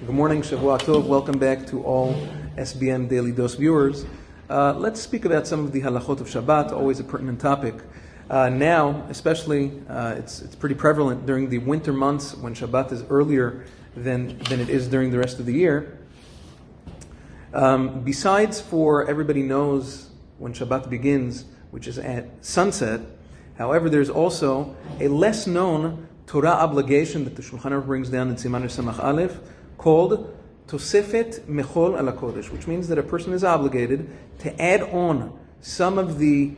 Good morning, Shavua Tov. Welcome back to all SBM Daily Dose viewers. Let's speak about some of the halachot of Shabbat, always a pertinent topic. Now, especially, it's pretty prevalent during the winter months when Shabbat is earlier than it is during the rest of the year. Besides for everybody knows when Shabbat begins, which is at sunset, however, there's also a less known Torah obligation that the Shulchan Aruch brings down in Siman Samach Aleph, called Tosefet Mechol ala Kodesh, which means that a person is obligated to add on some of the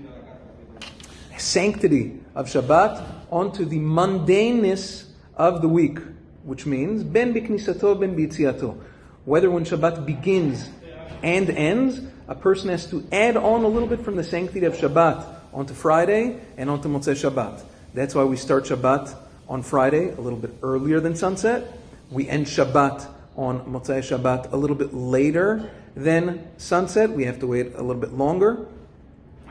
sanctity of Shabbat onto the mundaneness of the week, which means ben biknisato ben b'yitziato. Whether when Shabbat begins and ends, a person has to add on a little bit from the sanctity of Shabbat onto Friday and onto Motzei Shabbat. That's why we start Shabbat on Friday a little bit earlier than sunset. We end Shabbat on Motzei Shabbat a little bit later than sunset. We have to wait a little bit longer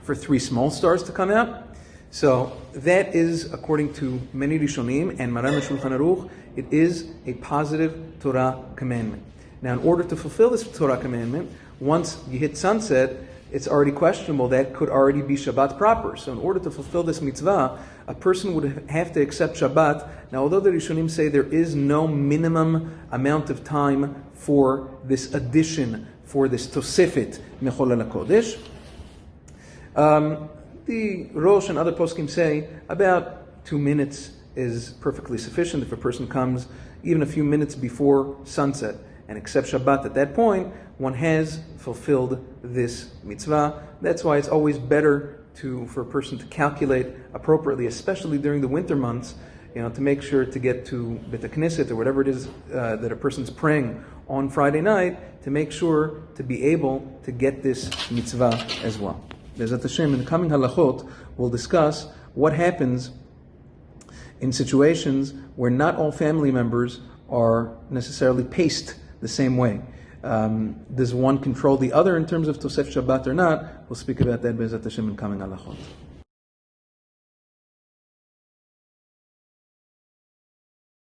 for 3 small stars to come out. So that is, according to many Rishonim and Maran Shulchan Aruch, it is a positive Torah commandment. Now, in order to fulfill this Torah commandment, once you hit sunset, it's already questionable. That could already be Shabbat proper. So in order to fulfill this mitzvah, a person would have to accept Shabbat. Now, although the Rishonim say there is no minimum amount of time for this addition, for this Tosefet Mechol ala Kodesh, the Rosh and other poskim say about 2 minutes is perfectly sufficient. If a person comes even a few minutes before sunset and accepts Shabbat at that point, one has fulfilled this mitzvah. That's why it's always better for a person to calculate appropriately, especially during the winter months, to make sure to get to Bet HaKnesset or whatever it is that a person's praying on Friday night, to make sure to be able to get this mitzvah as well. Be'ezrat Hashem, in the coming halachot, we'll discuss what happens in situations where not all family members are necessarily paced the same way. Does one control the other in terms of Tosef Shabbat or not? We'll speak about that Be'ezrat Hashem in coming halachot.